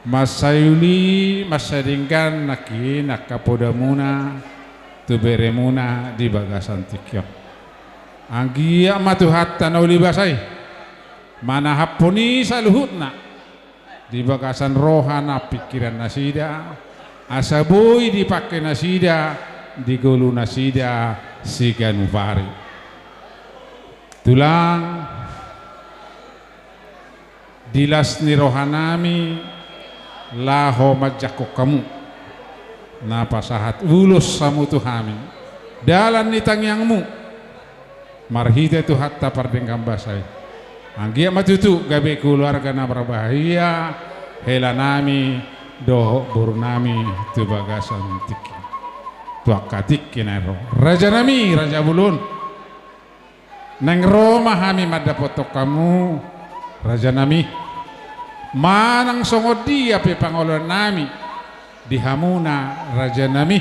Masayuli masaringkan naki nakapodamuna tuberemuna di bagasan tikyok. Anggia matuhatta na ulibasay manahapuni sa luhut na di bagasan rohana pikiran nasida asaboy dipakai nasida di gulu nasida siganupari tulang dilas ni rohanami laho majako kamu napasahat ulus samu tuhami dalan ni tangyangmu marhita tu hatta pardengkam basay anggia matutu gabe keluarga na berbahaya helanami doho burunami tu bagasan tiki tuakatik kinero raja nami raja bulun nang Roma hami madapotok kamu raja nami manang songod dia pe pangolon nami di hamuna raja nami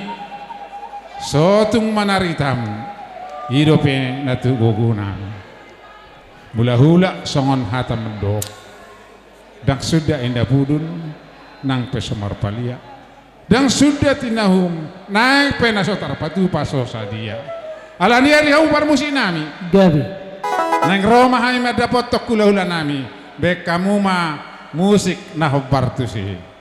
sotung manaritamu hidope natu guguna mula-hula songon hatam mendok dan sudah indah budun nang pesomar palia dan sudah tinahum naik penasotar patu paso sadia alania rihau parmusi nami gabi nang Roma hai madapot tokulahula nami bek kamu ma musik nahobar tu sih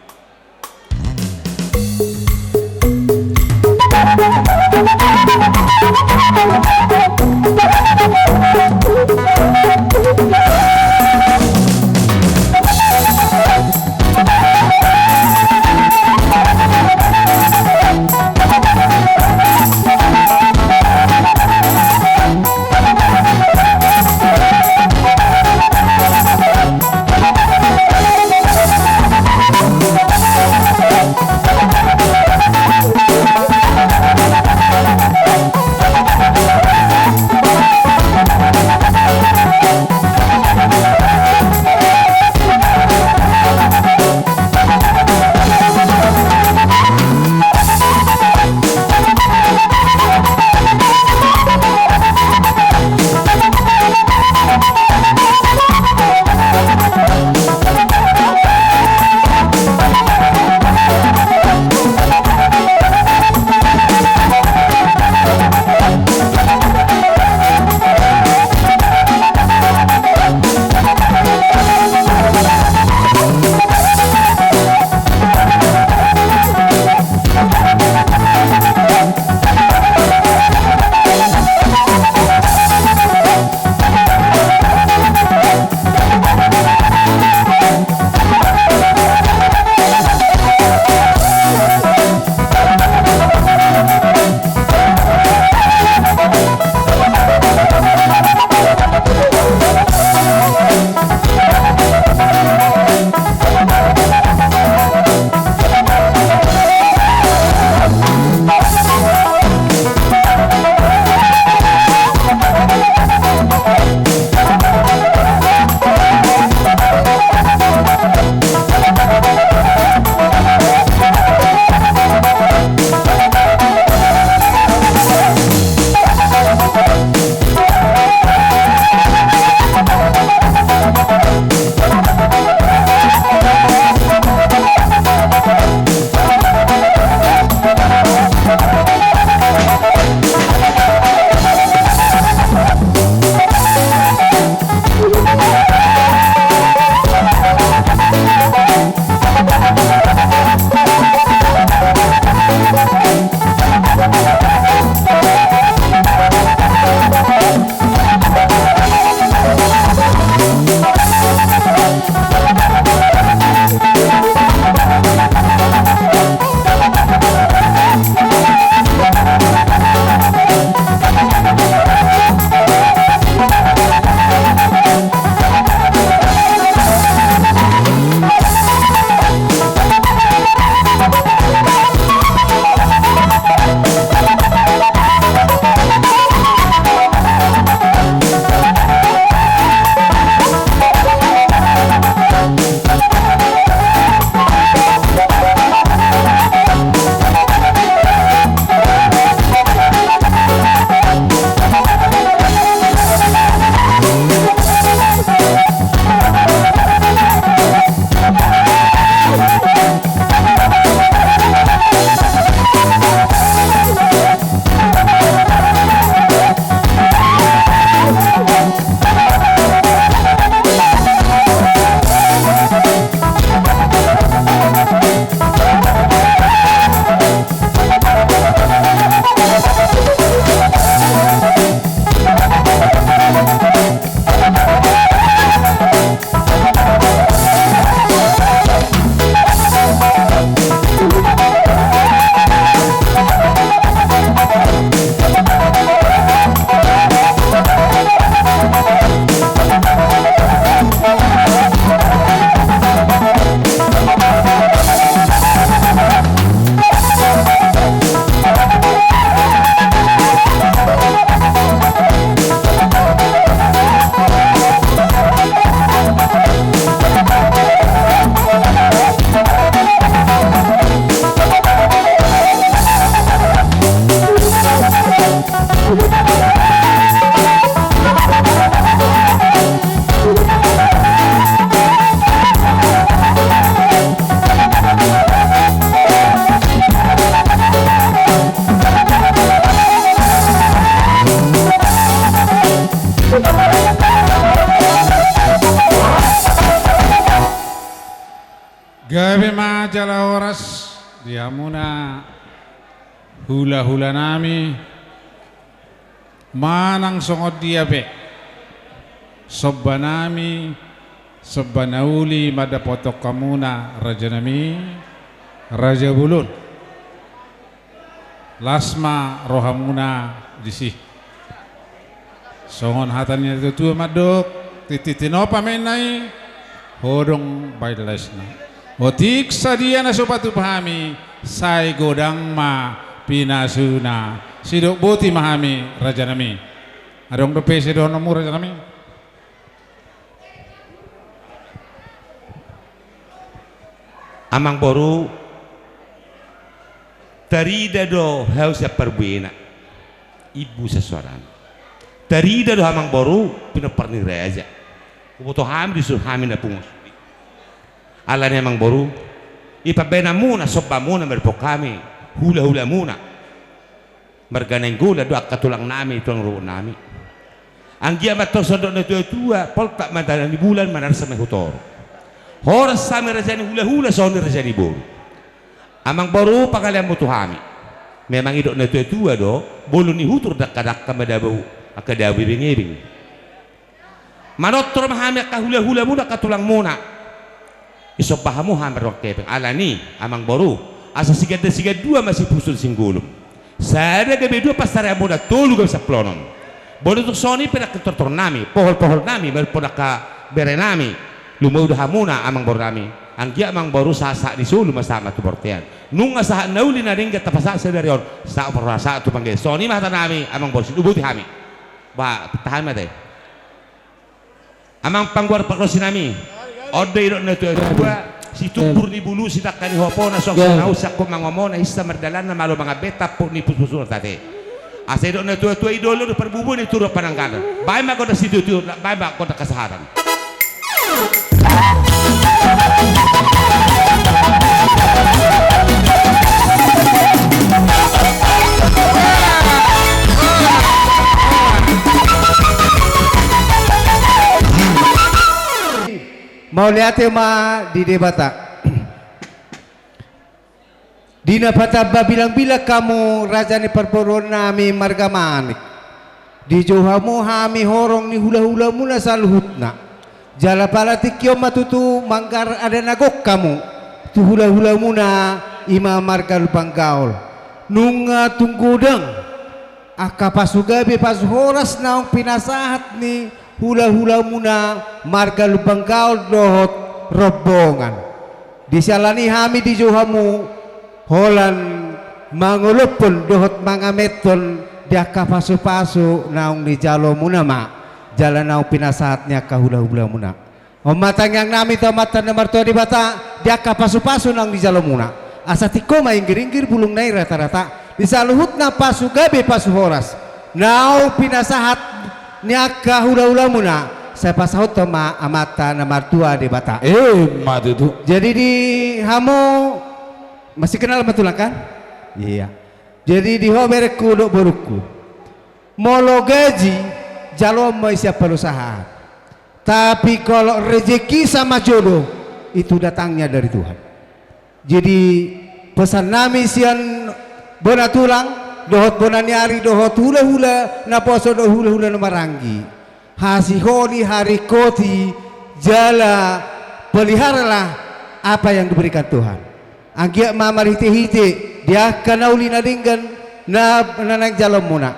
gabe majala oras diamuna hula-hula nami manang songod dia be sobba nami sobba nauli madapotok kamuna raja nami raja bulun lasma rohamuna disih songon hatannya itu madok tititino pamenai hodong bailasna otik sadia na sopatu pahami sai godang ma pinasuna sidok boti mahami raja nami adong dope sidok nomor raja nami amang boru tarida do hausa perbuena ibu seseorang tarida do amang boru pinaparni raja kuboto ham disuruh hamin na pungos ala ni amang boru ipabena muna sobba muna berpokami hula-hula muna merganeng gula do akatulang nami tulang ruun nami ang giamat to sodok na tua poltak madalan di bulan manar sa mehutor horas sami rajani hula-hula soni rajani boru amang boru pagalian mutuhami memang idok na tua do bolu ni hutur dak-dak kamadabu akadawi bingibing manotro mahami ka hula-hula muna katulang muna iso pahamu hamar kepeng alani amang boru asa sigada dua masih pusul singgulum sada gabe dua pasar muda tolu gam saplonon boru tu soni pera ketortor nami pohol-pohol nami berpoda ka berenami lumau dah hamuna amang boru nami anggia amang boru sasa di sulu masama tu bortean nung asa nauli na ringga tapasa sedarion sa perasa tu panggil soni mah tanami amang boru sidubuti hami ba tahan mate amang pangguar pakrosi nami ode iro na tu si tubur ni bulu si takani hopo na sok na usak ko mangomona hissa merdalan na malo mga beta po ni pususul tate asa iro na tu idolo do perbubu ni turo pananggalan bay mago na si tu bay ba ko na kasaharan mau lihat ma di debata dina pataba bilang-bilang kamu raja ni perporon nami marga manik di johamu hami horong ni hula-hula mula saluhutna jala pala tikyo matutu manggar ada nagok kamu tu hula-hula muna ima marga lubang gaul nunga tunggudeng akapasugabi pas horas naong pinasahat ni hula-hula muna marga lubang gaul dohot rombongan disalani hami di johamu holan mangulupun dohot mangameton dia kapasu-pasu naong ni jalo muna ma jalan naong pinasahatnya ka hula-hula muna matang yang nami to mata nomor to di bata dia kapasu-pasu naong di jalo muna asa tiko maingir-ingir bulung nai rata-rata disaluhut na pasu gabe pasu horas naong pinasahat niaka hula-hula muna saya pasahut ma amata na martua di bata mati itu jadi di hamo masih kenal betul kan iya jadi di homerku dok boruku molo gaji jalo mau siap perusahaan tapi kalau rezeki sama jodoh itu datangnya dari Tuhan jadi pesan nami sian bona tulang dohot bonanyari dohot hula-hula na poso do hula-hula na maranggi hasiholi hari koti jala peliharalah apa yang diberikan Tuhan anggia mamar hite-hite dia kanauli na dinggan na naik jalan muna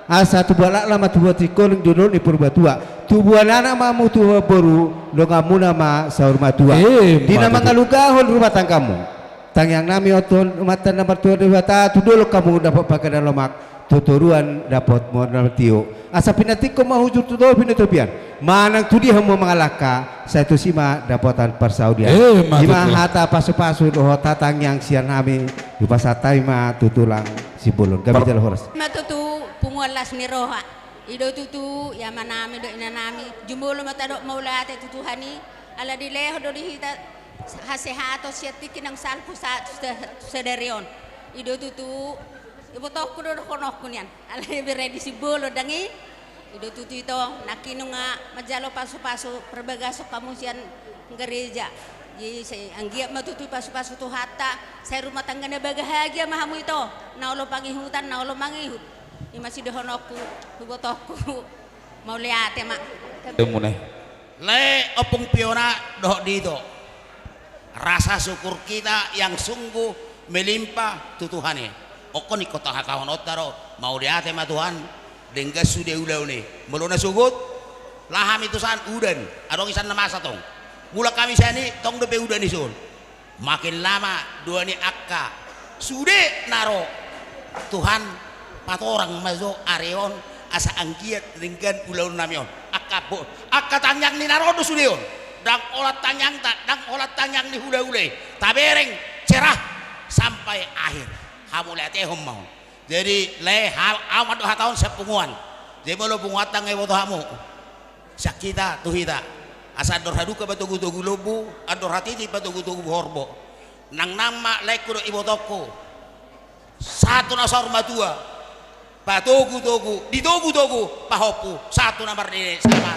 asa tu balak lama tu buat ikoling dulu ni purbatua tu buat anak mamu tu baru longa muna ma saur matua di nama ngalugahon rumah tangkamu tang yang nami oton mata nomor tua dewata tu dulu kamu dapat pakai dalam mak tuturuan dapat modal tio asa pinatiko mahujur tu dulu pinatupian manang tu dia mau mengalaka saya tu sima dapatan persaudian lima hata pasu-pasu doh tatang yang sian nami di pasatai ma tutulang si bolon kami jalan horas matutu pungualas ni roha ido tutu ya manami do inanami jumolo mata do maulate tutuhani ala dileho do dihita hasehato siatikin ng salpo sa sederion ido tutu ibotok ko do konok kunyan ala ready si bolo dangi ido tutu ito nakino nga majalo paso-paso perbagasok kamu sian gereja Jadi saya anggiap matutu pasu-pasu tu hatta saya rumah tangganya bahagia mahamu itu. Naulo pangihutan, naulo mangihut. Ini masih dehonokku, hubotoku. Mau lihat ya mak. Mulai. Le opung piona doh dito. Rasa syukur kita yang sungguh melimpah tutuhannya. Okon ikut kawan otaro mau lihat ya Tuhan. Denggas sudah udah nih. Meluna sugut. Laham itu san udan. Adong isan nama satong. Mula kami sini tong depe udah nih sun. Makin lama dua nih akka. Sudah naro Tuhan patorang mazo areon asa angkiat dengan ulau namion akka tanyang ni narodo sudion dang olat tanyang ni hula-hula tabereng cerah sampai akhir hamu lihat mau jadi le amat doha tahun sepunguan jadi mau punguatan ngai boto hamu sakita tuhita asa dor haduka batugu-tugu lobu ador hatiti batugu-tugu horbo nang nama leku do ibotoko satu nasar matua patogu-togu, ditogu-togu, pahopu, satu nomor ini sama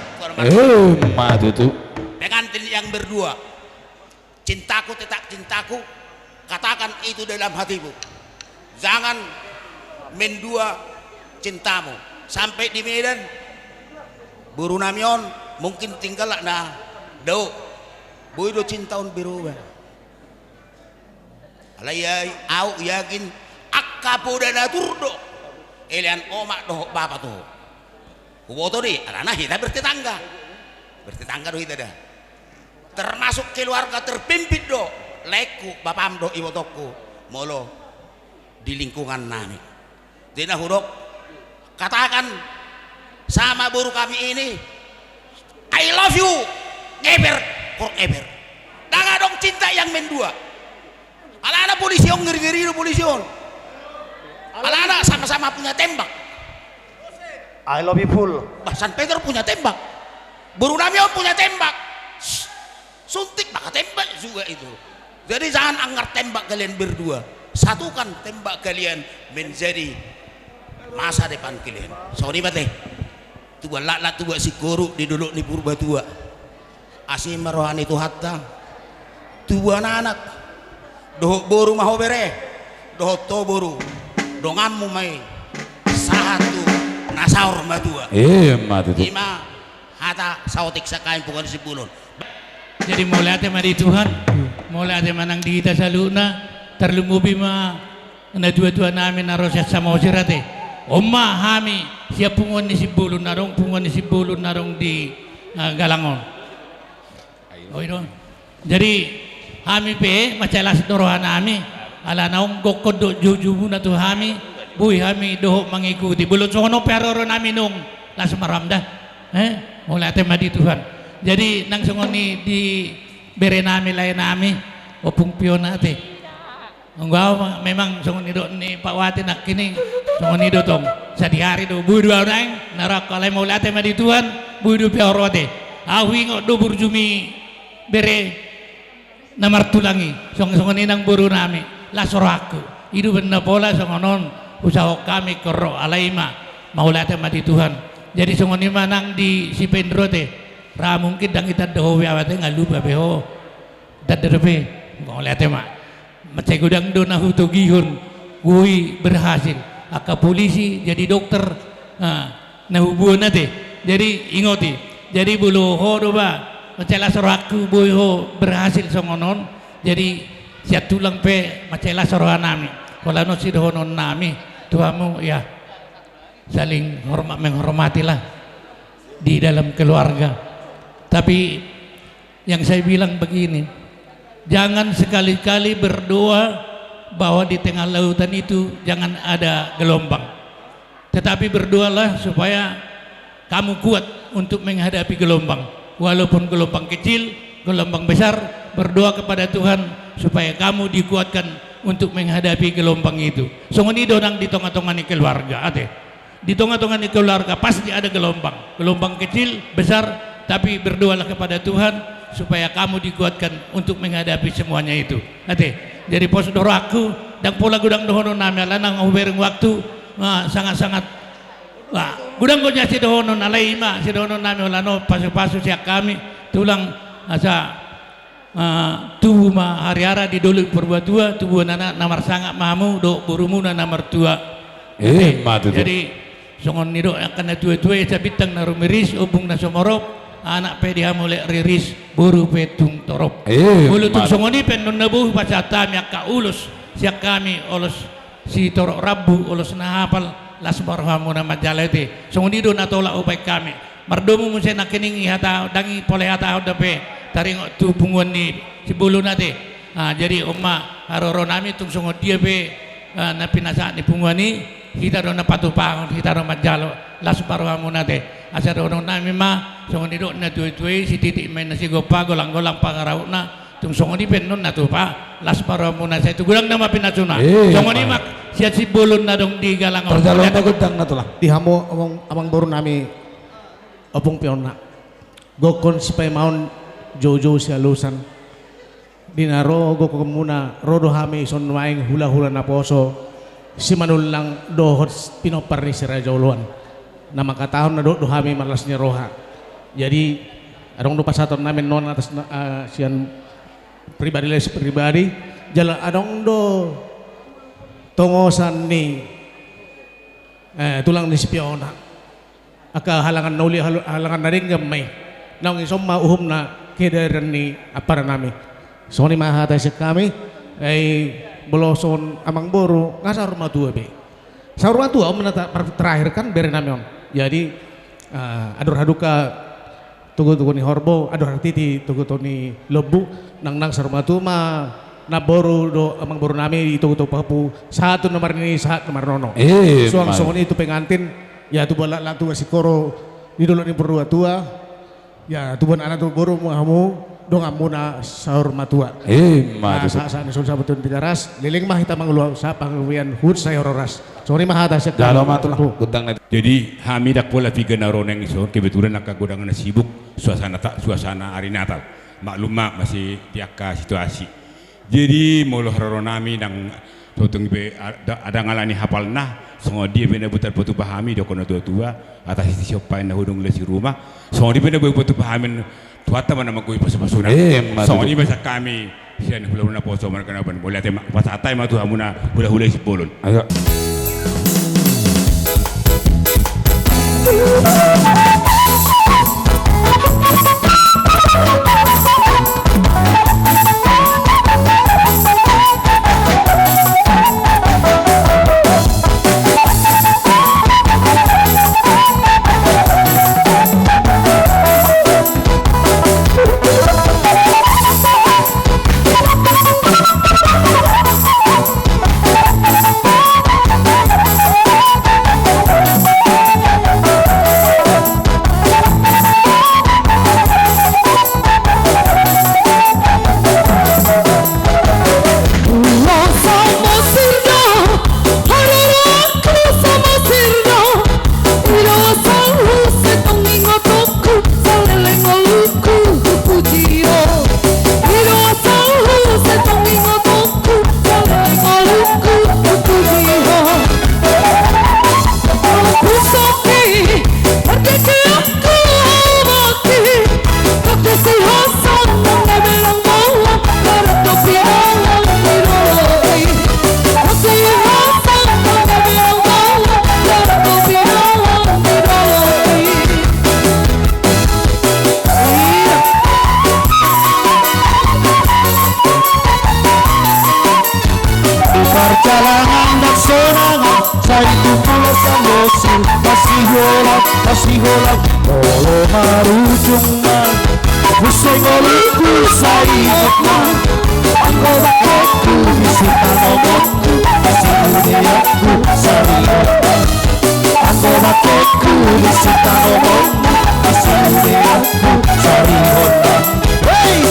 Madu tuh. pengantin yang berdua. Cintaku tetap cintaku, katakan itu dalam hatimu. Jangan mendua cintamu. Sampai di Medan, buru namion mungkin tinggal lah nah, do, boy do cintaun biru. Alai au yakin akapo dan aturdo. Elian omak doh bapak tuh, kuboto di, anak kita bertetangga doh kita dah. Termasuk keluarga terpimpin doh, leku bapam doh ibu toko, molo di lingkungan nami. Jadi huruf katakan sama buru kami ini, I love you, ever forever. Jangan dong cinta yang mendua. Anak-anak polisi yang ngeri-ngeri polisi on. Anak-anak sama-sama punya tembak. I love you full. Bahsan Peter punya tembak. Buru Namion punya tembak. Suntik maka tembak juga itu. Jadi jangan anggar tembak kalian berdua. Satukan tembak kalian menjadi masa depan kalian. Sorry bate. Tua lak tua si guru di dulu di purba tua. Asim rohani itu hatta. Tua anak. Doh boru maho bere. Doh to boru. Dongamu mai satu nasaur madua Madu tuh. lima hata sautik sakain pukul 10. Jadi mulai ate mari Tuhan, mulai ate manang di kita saluna, terlumubi ma na dua-dua namin na rosya sa mausirate. Oma hami siya pungon ni si bulun narong di Galangon. Oy don. Jadi hami pe macalas dorohan nami. Ala naong gokodo jujubu na to hami buhi hami doho mangikuti bulon sono peroro nami nung las maramda mulai tema di Tuhan jadi nang songoni di bere nami lain nami opung piona ate enggak memang songoni do ni Pak Wati nak kini songoni do tong sehari do budu nang narak kalai mulai tema di Tuhan budu pioro ate awi ngok do burjumi bere namar tulangi songoni nang buru nami lasoraku itu benar pola songonon usaha kami kero alaima maulate mati Tuhan jadi songoni manang di si pendro teh ra mungkin dang kita doh awate ngalupa beho dadrepe maulate ma macai gudang dona hutu gihun gui berhasil aka polisi jadi dokter nah hubungan teh jadi ingoti jadi bulu ho doba macai lasoraku boyo berhasil songonon jadi siat tulang pe macela sorohan nami kalau no si dohonon nami tuamu ya saling menghormatilah di dalam keluarga tapi yang saya bilang begini jangan sekali-kali berdoa bahwa di tengah lautan itu jangan ada gelombang tetapi berdoalah supaya kamu kuat untuk menghadapi gelombang walaupun gelombang kecil gelombang besar berdoa kepada Tuhan supaya kamu dikuatkan untuk menghadapi gelombang itu. Songoni donang di tengah-tengah keluarga, ate. Di tengah-tengah keluarga pasti ada gelombang, gelombang kecil, besar, tapi berdoalah kepada Tuhan supaya kamu dikuatkan untuk menghadapi semuanya itu. Ate. Jadi pos doraku dan pola gudang dohono nami lanang bereng waktu sangat-sangat gudang gonya si dohono nalaima si dohono nami olano pasu-pasu siak kami tulang asa tubuh ma hari-hari di dulu perbuatua tubuh nana namar sangat mahamu do burumu na namar tua matu jadi songon nido akan tua-tua ya bitang na rumiris ubung na somorop anak pe dia mulai riris buru petung torop bulu tung songoni pen nun nabuh pacata miak ka ulus siak kami olos si torok rabu olos na hafal las barhamu na majalete songoni do na tolak upai kami mardomu mun sena keningi hata dangi pole hata dape taring tu punguan ni si bulu nate jadi umma haroro nami tung songo dia pe na pinasa ni punguan ni kita do na patupangon kita do majalo las barhamu nate asa do nami ma songo ni do na tuoi si titik main nasi gopa golang-golang pangarauna tung songo ni pen non na tupa las barhamu na itu gulang nama pinasuna songo ni mak siat si bulun na dong di galang terjalon na gudang na tulang Di hamo amang baru nami opong piona. Gokon supaya maun jojo si alusan. Dinaro goko muna rodo hami son maing hula-hula na poso. Si manulang dohot pinopar ni si Raja Uluan. Na makatahon na do hami malas ni roha. Jadi adong do pasaton namin non atas sian pribadi les pribadi jalan adong do tongosan ni tulang ni si piona. Aka halangan nauli halangan na rin gamay nang isom mauhum na kidaran ni apara nami so ni mahatay siya kami ay boloson amang boro nga sa rumah tua be sa rumah tua terakhir kan beri nami on jadi ador haduka tugu-tugu ni horbo ador titi tugu-tugu ni lobu nang sa rumah tua ma na boro do amang boro nami tugu-tugu papu satu nomor ini satu nomor nono suang ini itu pengantin ya tu balak lah tu si koro di dulu ni berdua tua ya tu bukan anak tu baru kamu dong amuna sahur matua saat ni sulsa betul pijaras liling mah kita mangulu sa pangwian hud saya roras sorry mah atas dalam matulah gudang na jadi kami dak pola tiga naroneng iso kebetulan nak godangan sibuk suasana hari Natal maklum mak masih tiaka situasi jadi muluh nami nang totong be ada ngalani hafal nah semua dia benda butar batu pahami dia kono tua atas isi siapa yang hudung lesi rumah semua dia benda batu pahamin tuata mana makui pas-pasuna semua ini bahasa kami sian hula-hula poso mereka naban boleh tema pas atai matu hamuna hula-hula si bolon ayo Pasiholang Olo marujung man Pusing olingku saikotna Angko baketku Bisita nomokku Kasih duniaku Sarihotna Angko baketku Bisita nomokku Kasih duniaku Sarihotna Hey!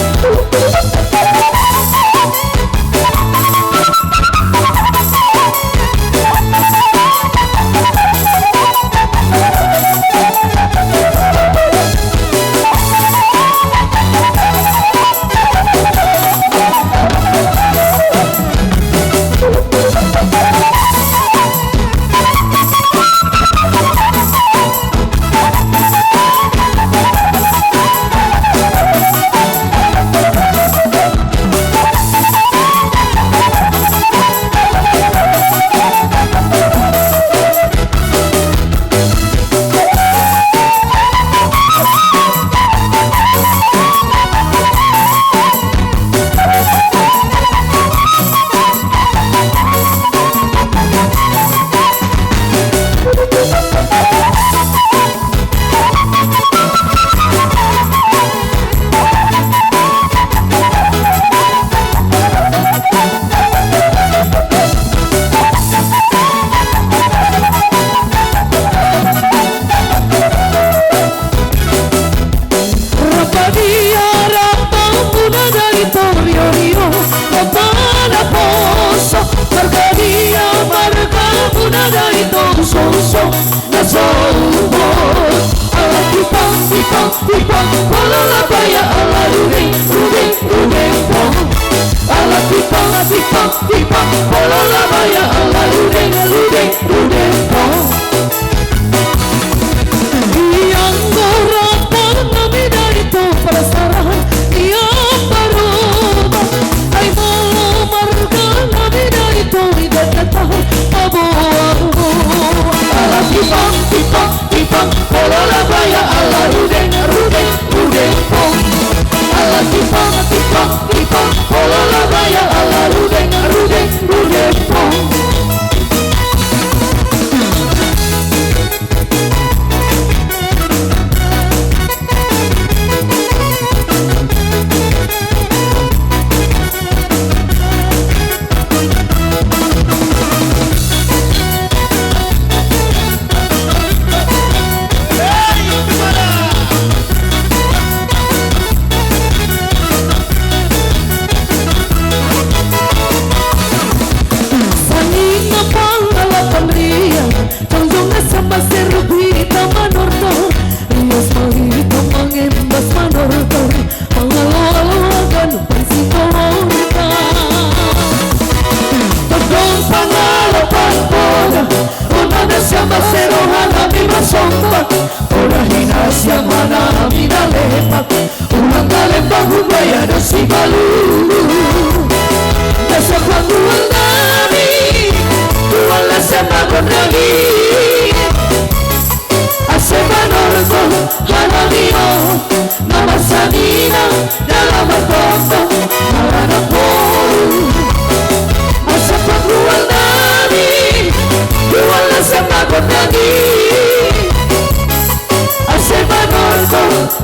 tipang, polo la baya ala rudeng, rudeng, rudeng pong. Ala tipang, tipang, tipang, polo la baya ala rudeng, rudeng, rudeng pong. Yang berapa namanya itu perasaan yang berubah. Ay malu marga namanya itu tidak datang abu-abu. Ala tipang, tipang, tipang, polo la baya ala rudeng, rudeng, rudeng pong. Ala tipang, tipang, tipang, polo la baya ala rudeng, rudeng, rudeng pong.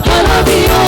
Halabino